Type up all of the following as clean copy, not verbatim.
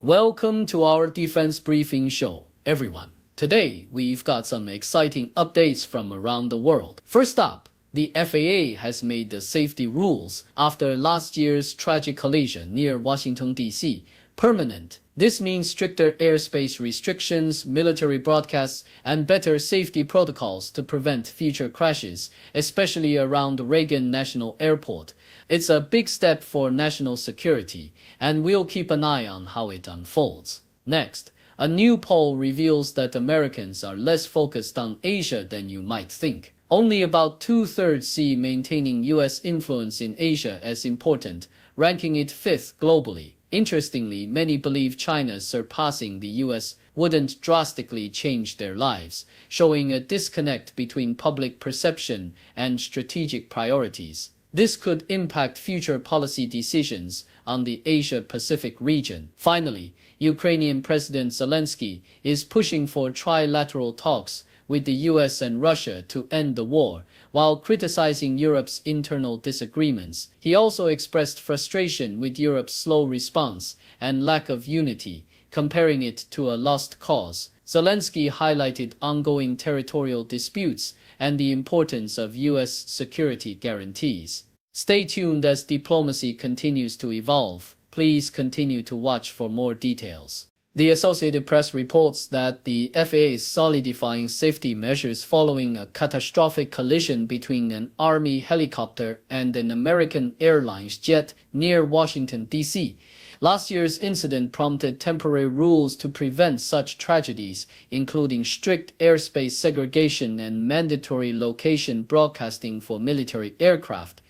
Welcome to our defense briefing show, everyone. Today, we've got some exciting updates from around the world. First up, the FAA has made the safety rules after last year's tragic collision near Washington, D.C. permanent. This means stricter airspace restrictions, military broadcasts, and better safety protocols to prevent future crashes, especially around Reagan National Airport. It's a big step for national security, and we'll keep an eye on how it unfolds. Next, a new poll reveals that Americans are less focused on Asia than you might think. Only about two-thirds see maintaining U.S. influence in Asia as important, ranking it fifth globally. Interestingly, many believe China's surpassing the U.S. wouldn't drastically change their lives, showing a disconnect between public perception and strategic priorities. This could impact future policy decisions on the Asia-Pacific region. Finally, Ukrainian President Zelensky is pushing for trilateral talks with the US and Russia to end the war, while criticizing Europe's internal disagreements. He also expressed frustration with Europe's slow response and lack of unity, comparing it to a lost cause. Zelensky highlighted ongoing territorial disputes and the importance of US security guarantees. Stay tuned as diplomacy continues to evolve. Please continue to watch for more details. The Associated Press reports that the FAA is solidifying safety measures following a catastrophic collision between an Army helicopter and an American Airlines jet near Washington, D.C. Last year's incident prompted temporary rules to prevent such tragedies, including strict airspace segregation and mandatory location broadcasting for military aircraft.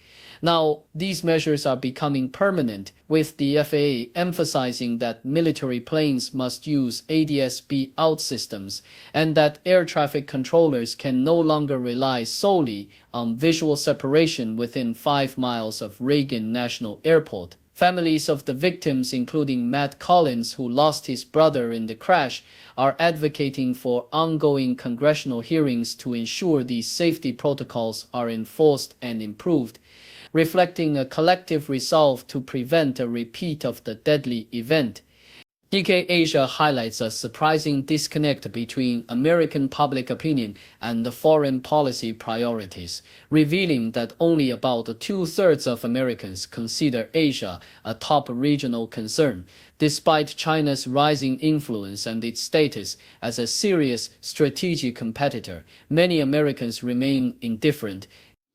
Now, these measures are becoming permanent, with the FAA emphasizing that military planes must use ADS-B-out systems and that air traffic controllers can no longer rely solely on visual separation within 5 miles of Reagan National Airport. Families of the victims, including Matt Collins, who lost his brother in the crash, are advocating for ongoing congressional hearings to ensure these safety protocols are enforced and improved, reflecting a collective resolve to prevent a repeat of the deadly event. DK Asia highlights a surprising disconnect between American public opinion and the foreign policy priorities, revealing that only about two-thirds of Americans consider Asia a top regional concern. Despite China's rising influence and its status as a serious strategic competitor, many Americans remain indifferent,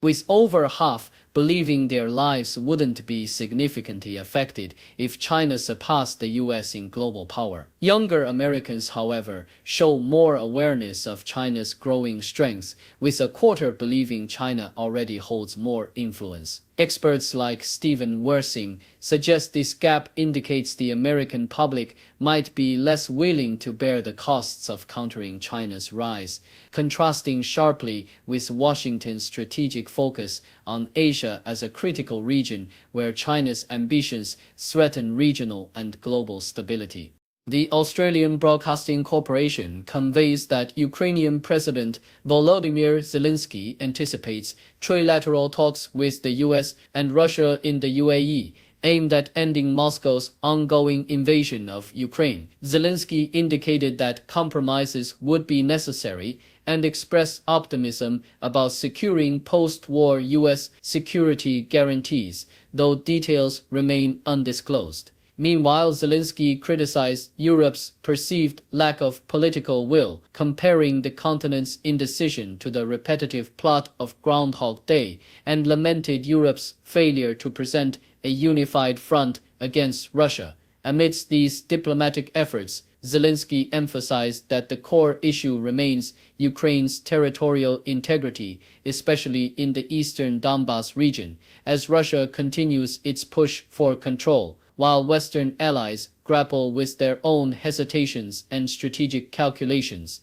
with over half believing their lives wouldn't be significantly affected if China surpassed the US in global power. Younger Americans, however, show more awareness of China's growing strength, with a quarter believing China already holds more influence. Experts like Stephen Wersing suggest this gap indicates the American public might be less willing to bear the costs of countering China's rise, contrasting sharply with Washington's strategic focus on Asia as a critical region where China's ambitions threaten regional and global stability. The Australian Broadcasting Corporation conveys that Ukrainian President Volodymyr Zelensky anticipates trilateral talks with the US and Russia in the UAE, aimed at ending Moscow's ongoing invasion of Ukraine. Zelensky indicated that compromises would be necessary and expressed optimism about securing post-war US security guarantees, though details remain undisclosed. Meanwhile, Zelensky criticized Europe's perceived lack of political will, comparing the continent's indecision to the repetitive plot of Groundhog Day, and lamented Europe's failure to present a unified front against Russia. Amidst these diplomatic efforts, Zelensky emphasized that the core issue remains Ukraine's territorial integrity, especially in the eastern Donbas region, as Russia continues its push for control, while Western allies grapple with their own hesitations and strategic calculations.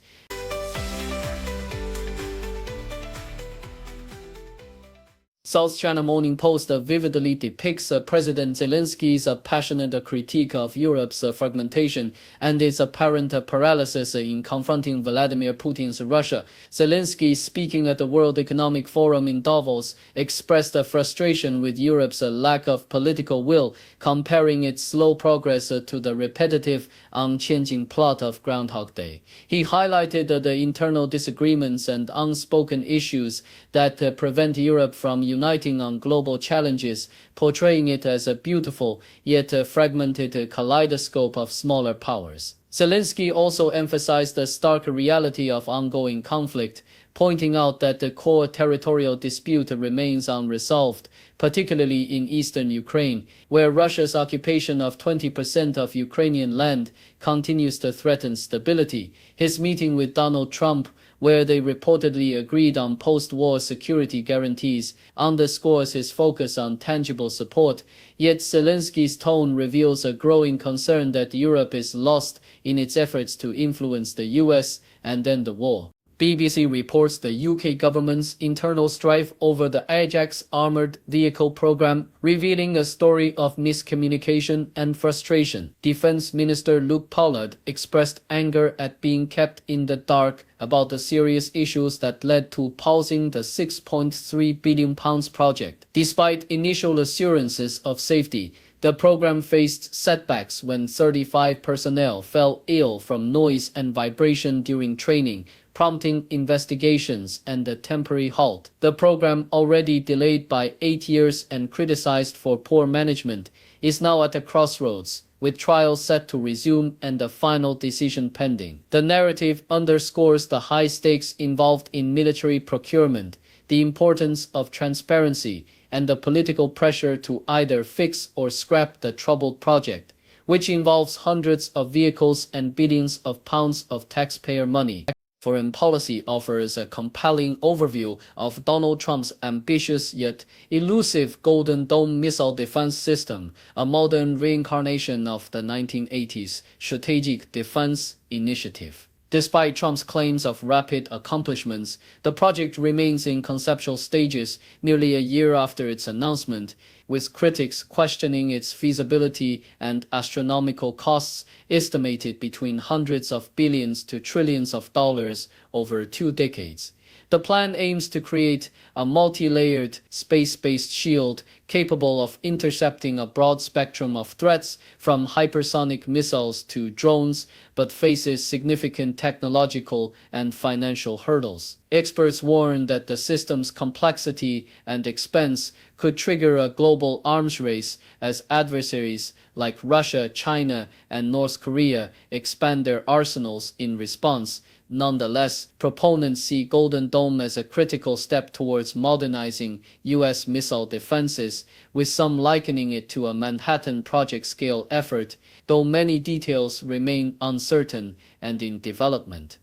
South China Morning Post vividly depicts President Zelensky's passionate critique of Europe's fragmentation and its apparent paralysis in confronting Vladimir Putin's Russia. Zelensky, speaking at the World Economic Forum in Davos, expressed frustration with Europe's lack of political will, comparing its slow progress to the repetitive, unchanging plot of Groundhog Day. He highlighted the internal disagreements and unspoken issues that prevent Europe from uniting on global challenges, portraying it as a beautiful yet fragmented kaleidoscope of smaller powers. Zelensky also emphasized the stark reality of ongoing conflict, pointing out that the core territorial dispute remains unresolved, particularly in eastern Ukraine, where Russia's occupation of 20% of Ukrainian land continues to threaten stability. His meeting with Donald Trump, where they reportedly agreed on post-war security guarantees, underscores his focus on tangible support, yet Zelensky's tone reveals a growing concern that Europe is lost in its efforts to influence the US and end the war. BBC reports the UK government's internal strife over the Ajax armored vehicle program, revealing a story of miscommunication and frustration. Defense Minister Luke Pollard expressed anger at being kept in the dark about the serious issues that led to pausing the £6.3 billion project. Despite initial assurances of safety, the program faced setbacks when 35 personnel fell ill from noise and vibration during training, prompting investigations and a temporary halt. The program, already delayed by 8 years and criticized for poor management, is now at a crossroads, with trials set to resume and a final decision pending. The narrative underscores the high stakes involved in military procurement, the importance of transparency, and the political pressure to either fix or scrap the troubled project, which involves hundreds of vehicles and billions of pounds of taxpayer money. Foreign policy offers a compelling overview of Donald Trump's ambitious yet elusive Golden Dome missile defense system, a modern reincarnation of the 1980s Strategic Defense Initiative. Despite Trump's claims of rapid accomplishments, the project remains in conceptual stages nearly a year after its announcement, with critics questioning its feasibility and astronomical costs estimated between hundreds of billions to trillions of dollars over 2 decades. The plan aims to create a multi-layered, space-based shield capable of intercepting a broad spectrum of threats from hypersonic missiles to drones, but faces significant technological and financial hurdles. Experts warn that the system's complexity and expense could trigger a global arms race as adversaries like Russia, China, and North Korea expand their arsenals in response. Nonetheless, proponents see Golden Dome as a critical step towards modernizing U.S. missile defenses, with some likening it to a Manhattan Project-scale effort, though many details remain uncertain and in development.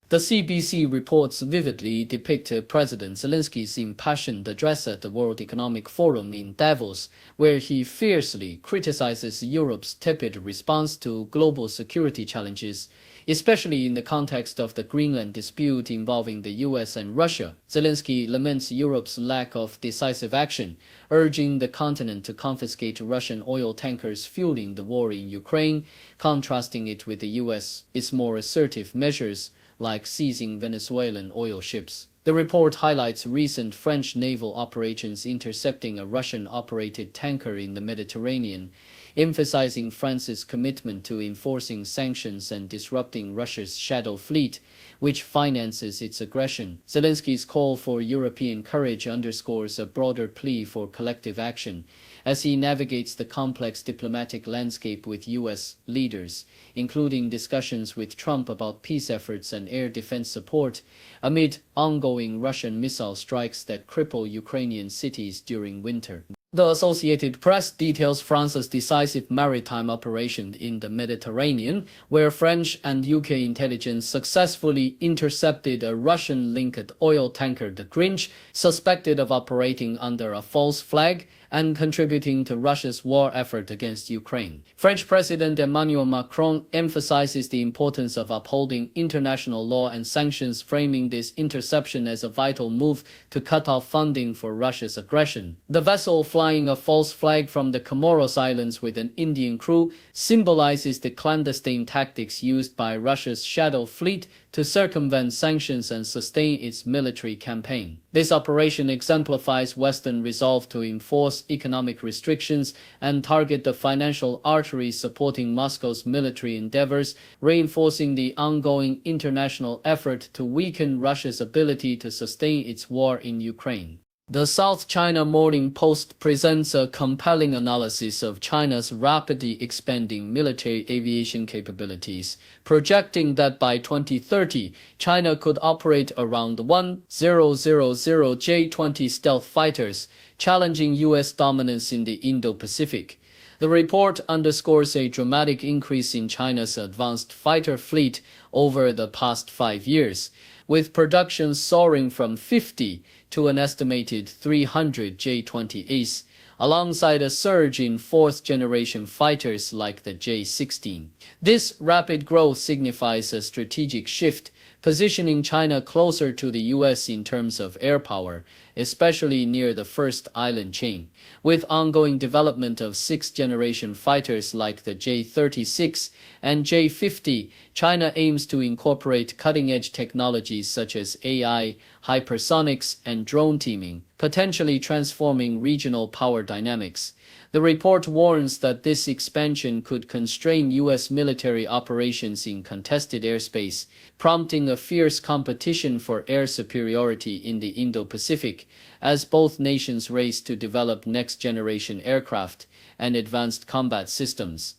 The CBC reports vividly depict President Zelensky's impassioned address at the World Economic Forum in Davos, where he fiercely criticizes Europe's tepid response to global security challenges, especially in the context of the Greenland dispute involving the US and Russia. Zelensky laments Europe's lack of decisive action, urging the continent to confiscate Russian oil tankers fueling the war in Ukraine, contrasting it with the US's more assertive measures, like seizing Venezuelan oil ships. The report highlights recent French naval operations intercepting a Russian-operated tanker in the Mediterranean, emphasizing France's commitment to enforcing sanctions and disrupting Russia's shadow fleet, which finances its aggression. Zelensky's call for European courage underscores a broader plea for collective action, as he navigates the complex diplomatic landscape with U.S. leaders, including discussions with Trump about peace efforts and air defense support, amid ongoing Russian missile strikes that cripple Ukrainian cities during winter. The Associated Press details France's decisive maritime operation in the Mediterranean, where French and UK intelligence successfully intercepted a Russian-linked oil tanker, the Grinch, suspected of operating under a false flag and contributing to Russia's war effort against Ukraine. French President Emmanuel Macron emphasizes the importance of upholding international law and sanctions, framing this interception as a vital move to cut off funding for Russia's aggression. The vessel flying a false flag from the Comoros Islands with an Indian crew symbolizes the clandestine tactics used by Russia's shadow fleet to circumvent sanctions and sustain its military campaign. This operation exemplifies Western resolve to enforce economic restrictions and target the financial arteries supporting Moscow's military endeavors, reinforcing the ongoing international effort to weaken Russia's ability to sustain its war in Ukraine. The South China Morning Post presents a compelling analysis of China's rapidly expanding military aviation capabilities, projecting that by 2030, China could operate around 1,000 J-20 stealth fighters, challenging U.S. dominance in the Indo-Pacific. The report underscores a dramatic increase in China's advanced fighter fleet over the past 5 years, with production soaring from 50 to an estimated 300 J-20As, alongside a surge in fourth-generation fighters like the J-16. This rapid growth signifies a strategic shift, positioning China closer to the U.S. in terms of air power, especially near the first island chain. With ongoing development of sixth-generation fighters like the J-36 and J-50, China aims to incorporate cutting-edge technologies such as AI, hypersonics, and drone teaming, potentially transforming regional power dynamics. The report warns that this expansion could constrain U.S. military operations in contested airspace, prompting a fierce competition for air superiority in the Indo-Pacific, as both nations race to develop next-generation aircraft and advanced combat systems.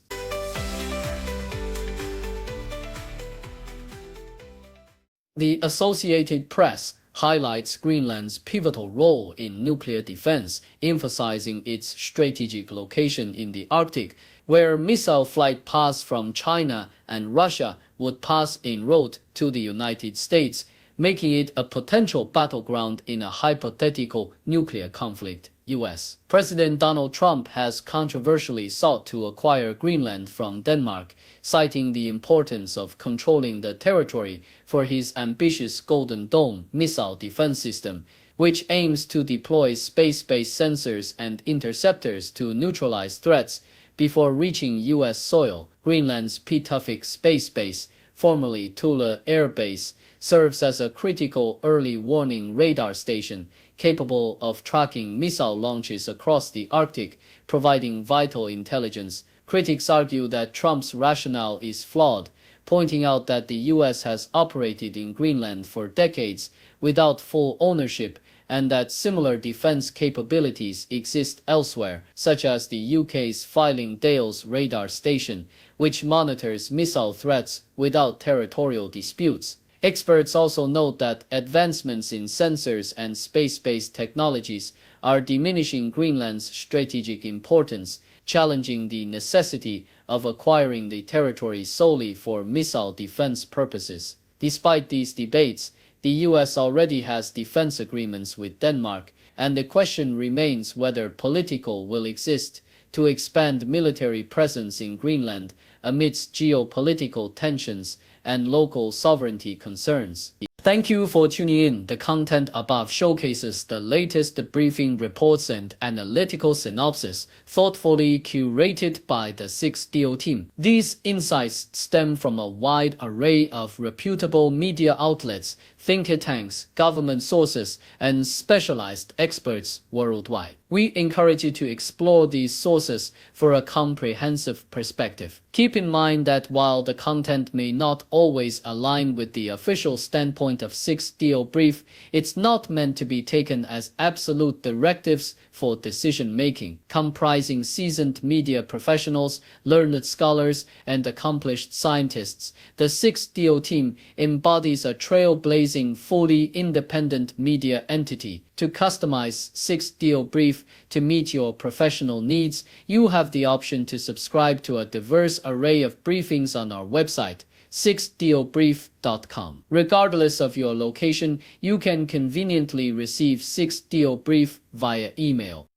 The Associated Press highlights Greenland's pivotal role in nuclear defense, emphasizing its strategic location in the Arctic, where missile flight paths from China and Russia would pass en route to the United States, making it a potential battleground in a hypothetical nuclear conflict. U.S. President Donald Trump has controversially sought to acquire Greenland from Denmark, citing the importance of controlling the territory for his ambitious Golden Dome missile defense system, which aims to deploy space-based sensors and interceptors to neutralize threats before reaching U.S. soil. Greenland's Pituffik Space Base, formerly Thule Air Base, serves as a critical early warning radar station capable of tracking missile launches across the Arctic, providing vital intelligence. Critics argue that Trump's rationale is flawed, pointing out that the U.S. has operated in Greenland for decades without full ownership, and that similar defense capabilities exist elsewhere, such as the UK's Filing Dales radar station, which monitors missile threats without territorial disputes. Experts also note that advancements in sensors and space-based technologies are diminishing Greenland's strategic importance, challenging the necessity of acquiring the territory solely for missile defense purposes. Despite these debates, the U.S. already has defense agreements with Denmark, and the question remains whether political will exist to expand military presence in Greenland amidst geopolitical tensions and local sovereignty concerns. Thank you for tuning in. The content above showcases the latest briefing reports and analytical synopsis, thoughtfully curated by the 6DO team. These insights stem from a wide array of reputable media outlets, think tanks, government sources, and specialized experts worldwide. We encourage you to explore these sources for a comprehensive perspective. Keep in mind that while the content may not always align with the official standpoint of 6DO Brief, it's not meant to be taken as absolute directives for decision-making. Comprising seasoned media professionals, learned scholars, and accomplished scientists, the 6DO team embodies a trailblazing, fully independent media entity. To customize 6DO Brief to meet your professional needs, you have the option to subscribe to a diverse array of briefings on our website, 6dobrief.com. Regardless of your location, you can conveniently receive 6DO Brief via email.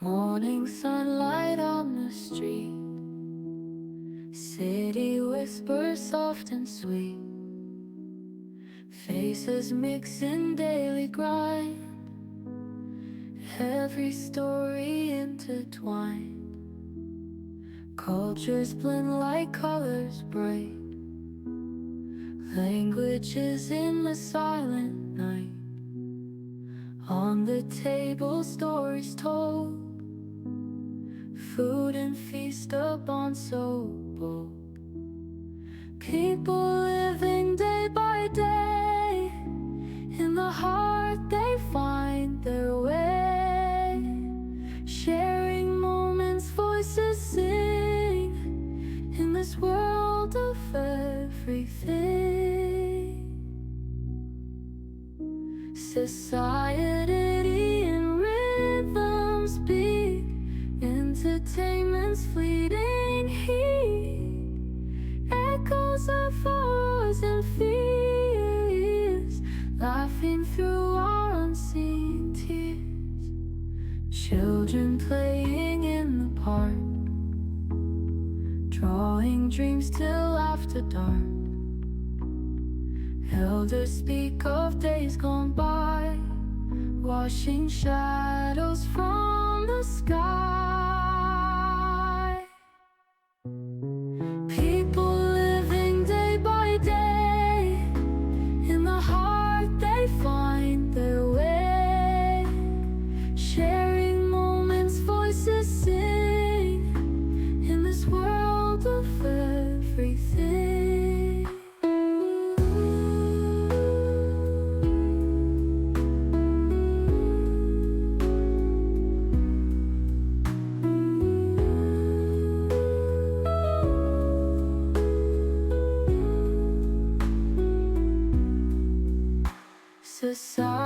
Morning sunlight on the street, city whispers soft and sweet, faces mix in daily grind, every story intertwined, cultures blend like colors bright, languages in the silent night, on the table stories told, food and feast upon so bold, people living day by day, in the heart they find their way, sharing moments, voices sing, in this world of everything. Society in rhythms beat, entertainment's fleeting heat, echoes of wars and fears, laughing through our unseen tears, children playing in the park, drawing dreams till after dark, elders speak of days gone by, washing shadows from the sky. People living day by day, in the heart they find their way, sharing moments, voices sing, in this world of everything. Society